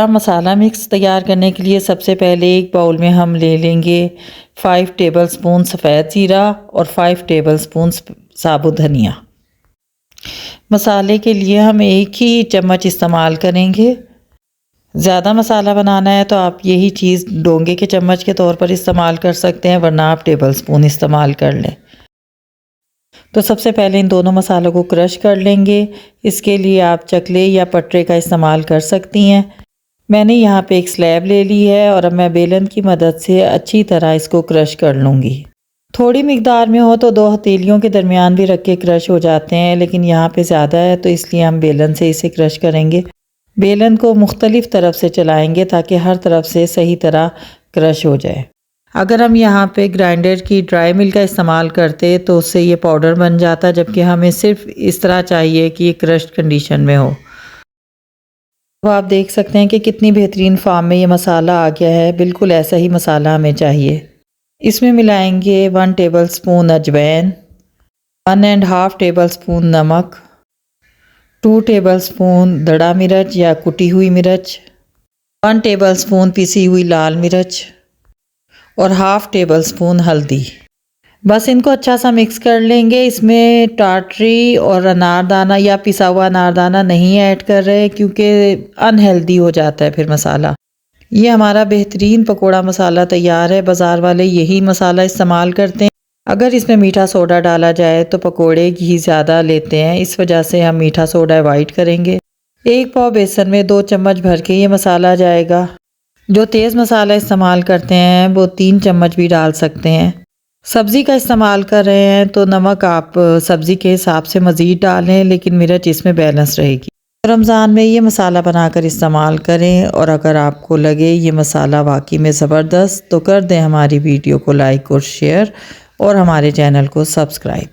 मसाला mix तैयार करने के लिए सबसे पहले एक बाउल में हम ले लेंगे 5 टेबलस्पून सफ़ेद ज़ीरा और 5 टेबलस्पून साबुत धनिया। मसाले के लिए हम एक ही चम्मच इस्तेमाल करेंगे। ज़्यादा मसाला बनाना है तो आप यही चीज़ डोंगे के चम्मच के तौर पर इस्तेमाल कर सकते हैं, वरना आप टेबलस्पून इस्तेमाल कर लें। तो सबसे पहले इन दोनों मसालों को क्रश कर लेंगे। इसके लिए आप चकले या पटरे का इस्तेमाल कर सकती हैं। मैंने यहाँ पे एक स्लैब ले ली है और अब मैं बेलन की मदद से अच्छी तरह इसको क्रश कर लूँगी। थोड़ी मिकदार में हो तो 2 हथेलियों के दरमियान भी रख के क्रश हो जाते हैं, लेकिन यहाँ पे ज़्यादा है तो इसलिए हम बेलन से इसे क्रश करेंगे। बेलन को मुख्तलिफ़ तरफ से चलाएंगे ताकि हर तरफ से सही तरह क्रश हो जाए। अगर हम यहाँ पे ग्राइंडर की ड्राई मिल का इस्तेमाल करते तो उससे ये पाउडर बन जाता, जबकि हमें सिर्फ इस तरह चाहिए कि ये क्रश्ड कंडीशन में हो। तो आप देख सकते हैं कि कितनी बेहतरीन फॉर्म में ये मसाला आ गया है। बिल्कुल ऐसा ही मसाला हमें चाहिए। इसमें मिलाएंगे 1 टेबलस्पून अजवाइन, 1.5 टेबलस्पून नमक, 2 टेबलस्पून दड़ा मिर्च या कुटी हुई मिर्च, 1 टेबलस्पून पिसी हुई लाल मिर्च और 1/2 टेबलस्पून हल्दी। बस इनको अच्छा सा मिक्स कर लेंगे। इसमें टाटरी और अनारदाना या पिसा हुआ अनारदाना नहीं ऐड कर रहे क्योंकि अनहेल्दी हो जाता है फिर मसाला। ये हमारा बेहतरीन पकोड़ा मसाला तैयार है। बाज़ार वाले यही मसाला इस्तेमाल करते हैं। अगर इसमें मीठा सोडा डाला जाए तो पकोड़े घी ज़्यादा लेते हैं, इस वजह से हम मीठा सोडा अवॉइड करेंगे। 1 पाव बेसन में 2 चम्मच भर के ये मसाला जाएगा। जो तेज़ मसाला इस्तेमाल करते हैं वो 3 चम्मच भी डाल सकते हैं। सब्ज़ी का इस्तेमाल कर रहे हैं तो नमक आप सब्ज़ी के हिसाब से मज़ीद डालें, लेकिन मिर्च इसमें बैलेंस रहेगी। रमज़ान में ये मसाला बनाकर इस्तेमाल करें और अगर आपको लगे ये मसाला वाकई में ज़बरदस्त तो कर दें हमारी वीडियो को लाइक और शेयर और हमारे चैनल को सब्सक्राइब।